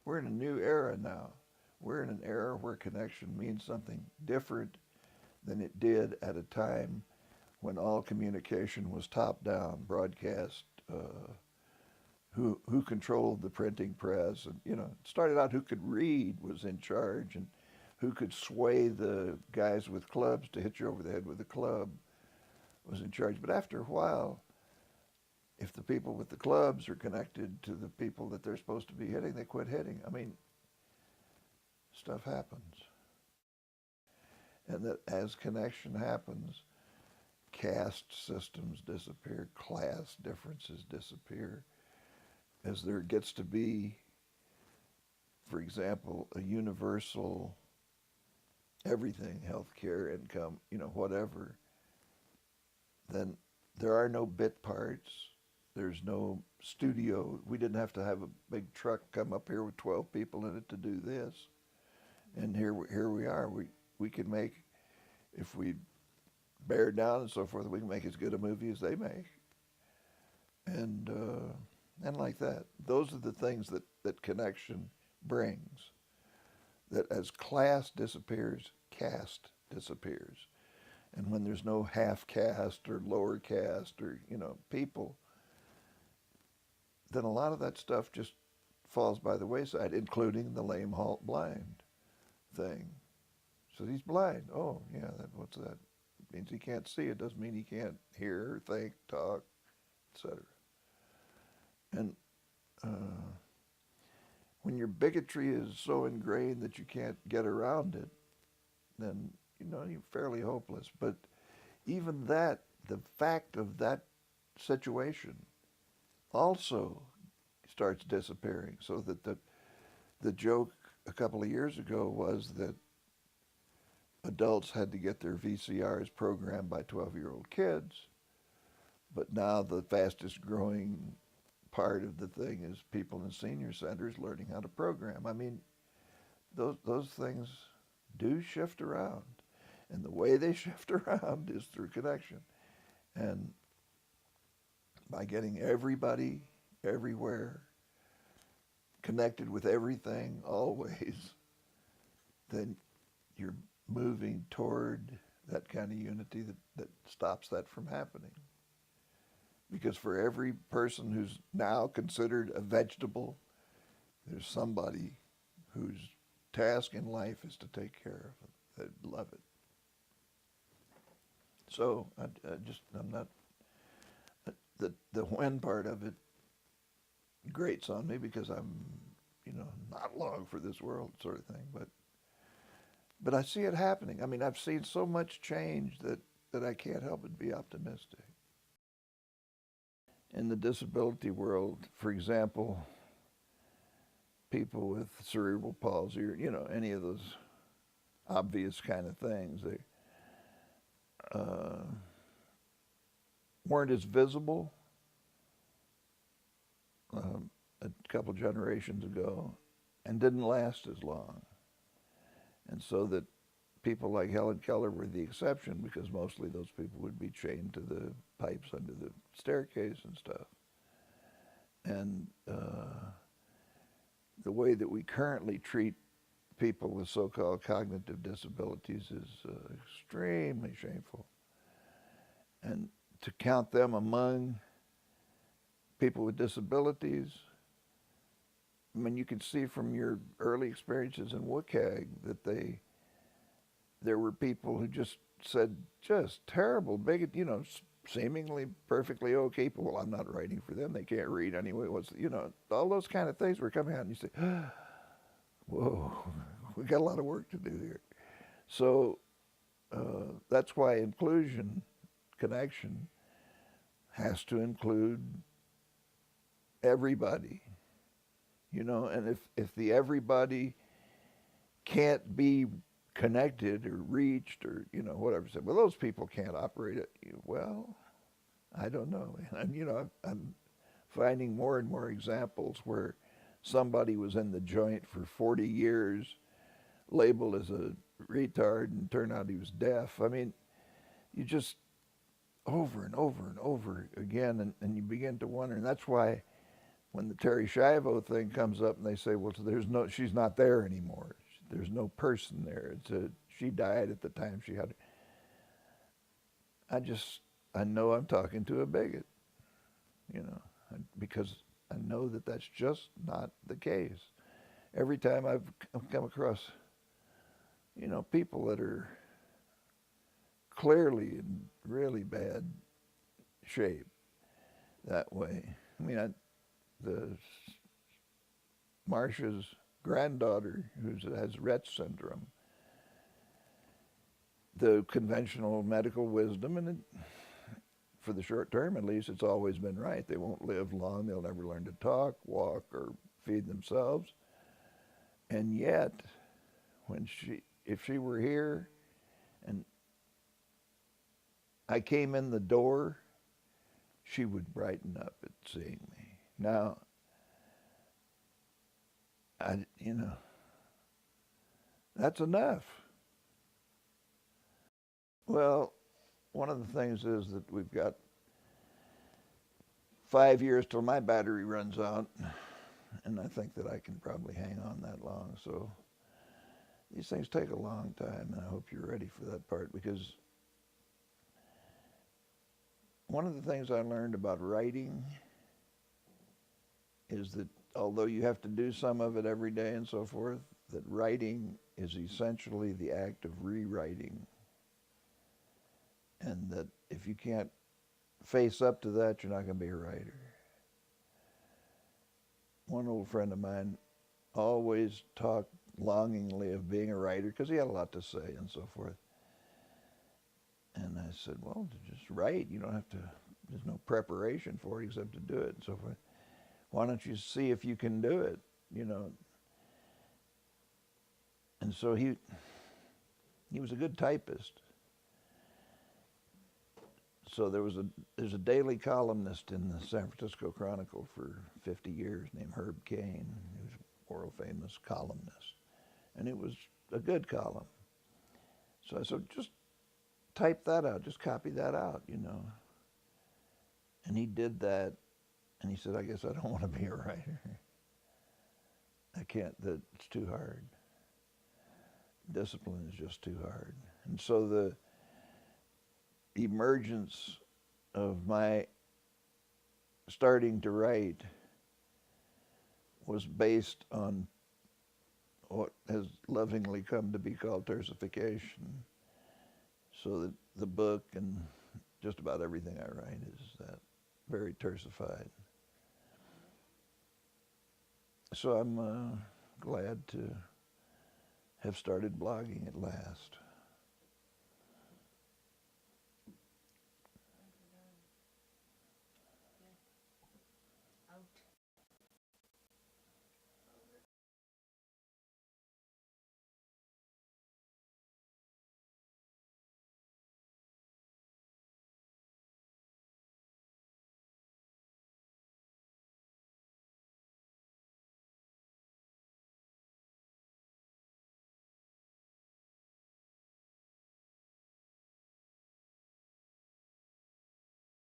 we're in a new era now. We're in an era where connection means something different than it did at a time when all communication was top down, broadcast. Who controlled the printing press, and it started out who could read was in charge, and who could sway the guys with clubs to hit you over the head with a club was in charge. But after a while, if the people with the clubs are connected to the people that they're supposed to be hitting, they quit hitting. I mean, stuff happens. And that as connection happens, caste systems disappear, class differences disappear, as there gets to be, for example, a universal everything, healthcare, income, whatever, then there are no bit parts. There's no studio. We didn't have to have a big truck come up here with 12 people in it to do this. And here we are. We can make, if we bear down and so forth, we can make as good a movie as they make. And like that. Those are the things that connection brings. That as class disappears, caste disappears. And when there's no half caste or lower caste or, people, then a lot of that stuff just falls by the wayside, including the lame, halt, blind thing. So he's blind. Oh, yeah, what's that? It means he can't see. It doesn't mean he can't hear, think, talk, etc. And when your bigotry is so ingrained that you can't get around it, then, you're fairly hopeless. But even that, the fact of that situation also starts disappearing. So that the joke a couple of years ago was that adults had to get their VCRs programmed by 12-year-old kids, but now the fastest growing part of the thing is people in senior centers learning how to program. I mean, those things do shift around, and the way they shift around is through connection. And by getting everybody, everywhere, connected with everything, always, then you're moving toward that kind of unity that stops that from happening. Because for every person who's now considered a vegetable, there's somebody whose task in life is to take care of it. They love it. So I'm not, the when part of it grates on me because I'm, not long for this world sort of thing. But I see it happening. I mean, I've seen so much change that I can't help but be optimistic. In the disability world, for example, people with cerebral palsy or, any of those obvious kind of things, they weren't as visible a couple generations ago and didn't last as long. And so that people like Helen Keller were the exception because mostly those people would be chained to the pipes under the staircase and stuff. And the way that we currently treat people with so-called cognitive disabilities is extremely shameful. And to count them among people with disabilities, I mean, you can see from your early experiences in WCAG that there were people who just said just terrible, bigot, seemingly perfectly okay people. Well, I'm not writing for them. They can't read anyway. All those kind of things were coming out, and you say, whoa, we got a lot of work to do here. So that's why inclusion, connection, has to include everybody. And if the everybody can't be connected or reached or, whatever, said, well, those people can't operate it. Well, I don't know. And, I'm finding more and more examples where somebody was in the joint for 40 years, labeled as a retard, and turned out he was deaf. I mean, you just over and over and over again, and you begin to wonder. And that's why when the Terry Schiavo thing comes up and they say, well, she's not there anymore. There's no person there. She died at the time she had. I know I'm talking to a bigot, you know, because I know that that's just not the case. Every time I've come across, people that are clearly in really bad shape that way. I mean, the Marcia's granddaughter who has Rett syndrome, the conventional medical wisdom, and for the short term at least, it's always been right. They won't live long. They'll never learn to talk, walk, or feed themselves. And yet, if she were here and I came in the door, she would brighten up at seeing me. Now, that's enough. Well, one of the things is that we've got 5 years till my battery runs out, and I think that I can probably hang on that long. So these things take a long time, and I hope you're ready for that part, because one of the things I learned about writing is that although you have to do some of it every day and so forth, that writing is essentially the act of rewriting. And that if you can't face up to that, you're not going to be a writer. One old friend of mine always talked longingly of being a writer because he had a lot to say and so forth. And I said, well, just write. You don't have to, there's no preparation for it except to do it and so forth. Why don't you see if you can do it, And so he was a good typist. So there's a daily columnist in the San Francisco Chronicle for 50 years named Herb Cain. He was a world famous columnist. And it was a good column. So I said, just type that out, just copy that out, And he did that, and he said, I guess I don't want to be a writer. I can't, it's too hard. Discipline is just too hard. And so the emergence of my starting to write was based on what has lovingly come to be called tersification. So that the book and just about everything I write is that very tersified. So I'm glad to have started blogging at last.